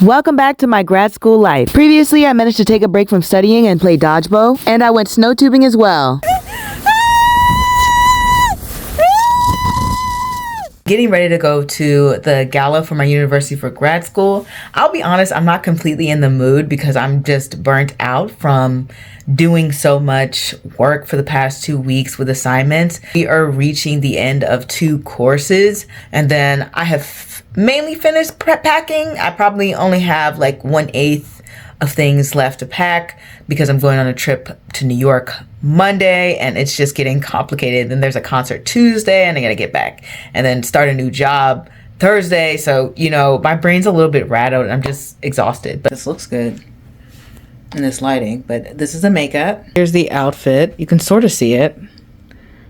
Welcome back to my grad school life. Previously, I managed to take a break from studying and play dodgeball, and I went snow tubing as well. Getting ready to go to the gala for my university for grad school. I'll be honest, I'm not completely in the mood because I'm just burnt out from doing so much work for the past 2 weeks with assignments. We are reaching the end of 2 courses, and then I have mainly finished prep packing. I probably only have like 1/8 of things left to pack because I'm going on a trip to New York Monday and it's just getting complicated. Then there's a concert Tuesday and I gotta get back and then start a new job Thursday. So, my brain's a little bit rattled and I'm just exhausted. But this looks good in this lighting. But this is the makeup. Here's the outfit. You can sort of see it.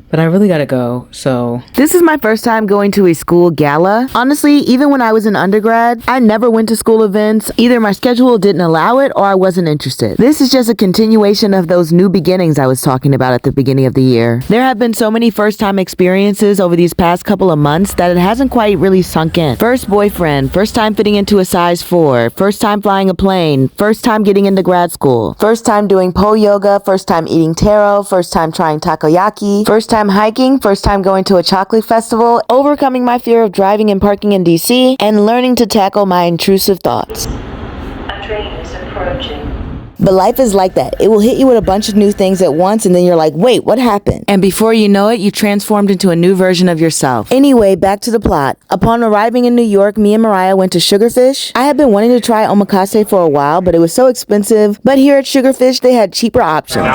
But I really gotta go, so. This is my first time going to a school gala. Honestly, even when I was in undergrad, I never went to school events. Either my schedule didn't allow it or I wasn't interested. This is just a continuation of those new beginnings I was talking about at the beginning of the year. There have been so many first time experiences over these past couple of months that it hasn't quite really sunk in. First boyfriend, first time fitting into a size 4, first time flying a plane, first time getting into grad school, first time doing pole yoga, first time eating taro, first time trying takoyaki, first time hiking, first time going to a chocolate festival, overcoming my fear of driving and parking in DC, and learning to tackle my intrusive thoughts. A train is approaching. But life is like that. It will hit you with a bunch of new things at once and then you're like, wait, what happened? And before you know it, you transformed into a new version of yourself. Anyway, back to the plot. Upon arriving in New York, me and Mariah went to Sugarfish. I had been wanting to try omakase for a while, but it was so expensive. But here at Sugarfish, they had cheaper options.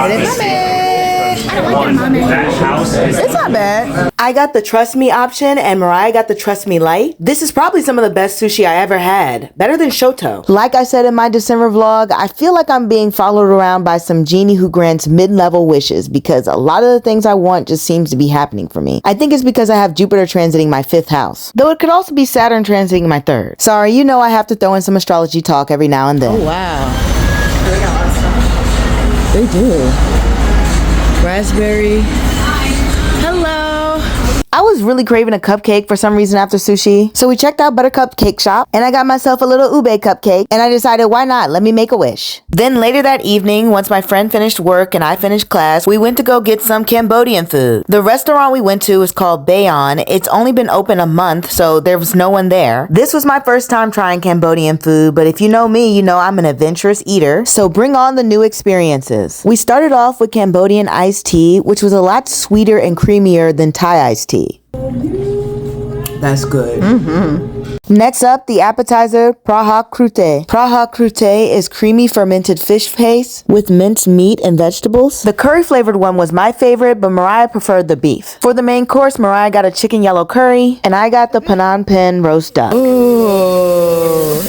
It's not bad. I got the Trust Me option and Mariah got the Trust Me Light. This is probably some of the best sushi I ever had. Better than Shoto. Like I said in my December vlog, I feel like I'm being followed around by some genie who grants mid-level wishes because a lot of the things I want just seems to be happening for me. I think it's because I have Jupiter transiting my 5th house. Though it could also be Saturn transiting my 3rd. Sorry, I have to throw in some astrology talk every now and then. Oh wow. They do. Raspberry. Hello. I was really craving a cupcake for some reason after sushi. So we checked out Buttercup Cake Shop and I got myself a little ube cupcake and I decided why not? Let me make a wish. Then later that evening, once my friend finished work and I finished class, we went to go get some Cambodian food. The restaurant we went to is called Bayon. It's only been open a month, so there was no one there. This was my first time trying Cambodian food, but if you know me, you know I'm an adventurous eater. So bring on the new experiences. We started off with Cambodian iced tea, which was a lot sweeter and creamier than Thai iced tea. That's good. Next up, the appetizer, Praha Krute. Praha Krute is creamy fermented fish paste with minced meat and vegetables. The curry flavored one was my favorite, but Mariah preferred the beef. For the main course, Mariah got a chicken yellow curry, and I got the Phnom Penh roast duck. Ooh.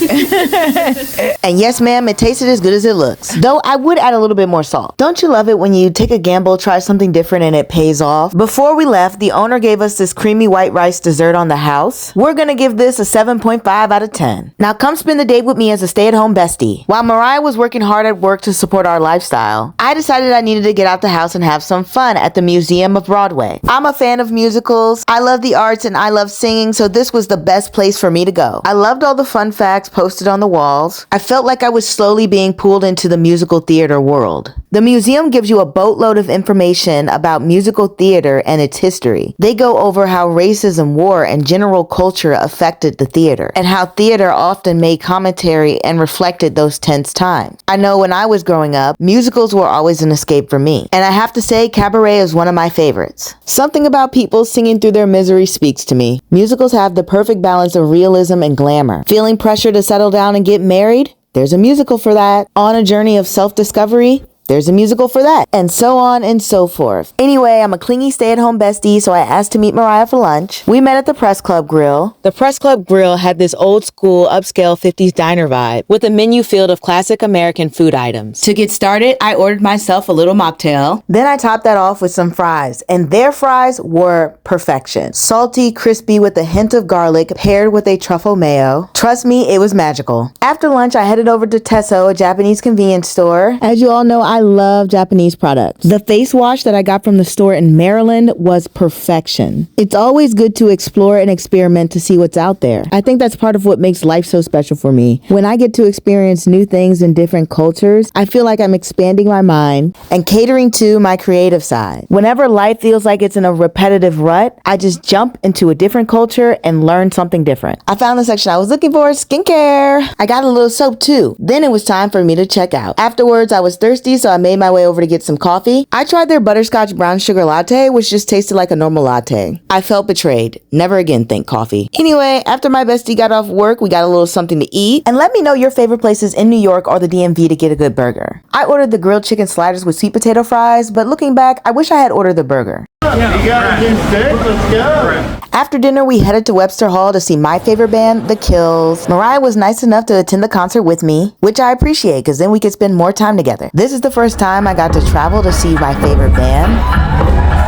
And yes, ma'am, it tasted as good as it looks. Though I would add a little bit more salt. Don't you love it when you take a gamble, try something different, and it pays off? Before we left, the owner gave us this creamy white rice dessert on the house. We're gonna give this a 7.5 out of 10. Now come spend the day with me as a stay-at-home bestie. While Mariah was working hard at work to support our lifestyle, I decided I needed to get out the house and have some fun at the Museum of Broadway. I'm a fan of musicals, I love the arts, and I love singing, so this was the best place for me to go. I loved all the fun facts posted on the walls. I felt like I was slowly being pulled into the musical theater world. The museum gives you a boatload of information about musical theater and its history. They go over how racism, war, and general culture affected the theater, and how theater often made commentary and reflected those tense times. I know when I was growing up, musicals were always an escape for me, and I have to say Cabaret is one of my favorites. Something about people singing through their misery speaks to me. Musicals have the perfect balance of realism and glamour. Feeling pressure to settle down and get married? There's a musical for that. On a journey of self-discovery? There's a musical for that, and so on and so forth. Anyway, I'm a clingy stay-at-home bestie, so I asked to meet Mariah for lunch. We met at the Press Club Grill. The Press Club Grill had this old-school, upscale 50s diner vibe with a menu filled of classic American food items. To get started, I ordered myself a little mocktail. Then I topped that off with some fries, and their fries were perfection. Salty, crispy with a hint of garlic paired with a truffle mayo. Trust me, it was magical. After lunch, I headed over to Tesso, a Japanese convenience store. As you all know, I love Japanese products. The face wash that I got from the store in Maryland was perfection. It's always good to explore and experiment to see what's out there. I think that's part of what makes life so special for me. When I get to experience new things in different cultures, I feel like I'm expanding my mind and catering to my creative side. Whenever life feels like it's in a repetitive rut, I just jump into a different culture and learn something different. I found the section I was looking for, skincare. I got a little soap too. Then it was time for me to check out. Afterwards, I was thirsty, so I made my way over to get some coffee. I tried their butterscotch brown sugar latte, which just tasted like a normal latte. I felt betrayed. Never again thank coffee. Anyway, after my bestie got off work, we got a little something to eat. And let me know your favorite places in New York or the DMV to get a good burger. I ordered the grilled chicken sliders with sweet potato fries, but looking back, I wish I had ordered the burger. Yeah, you got it in steak? Let's go. After dinner, we headed to Webster Hall to see my favorite band, The Kills. Mariah was nice enough to attend the concert with me, which I appreciate because then we could spend more time together. This is the first time I got to travel to see my favorite band.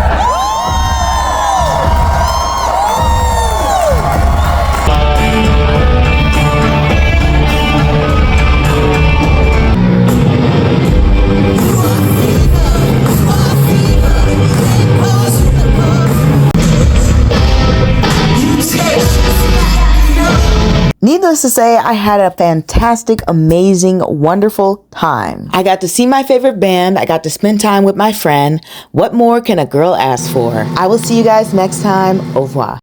Needless to say, I had a fantastic, amazing, wonderful time. I got to see my favorite band. I got to spend time with my friend. What more can a girl ask for? I will see you guys next time. Au revoir.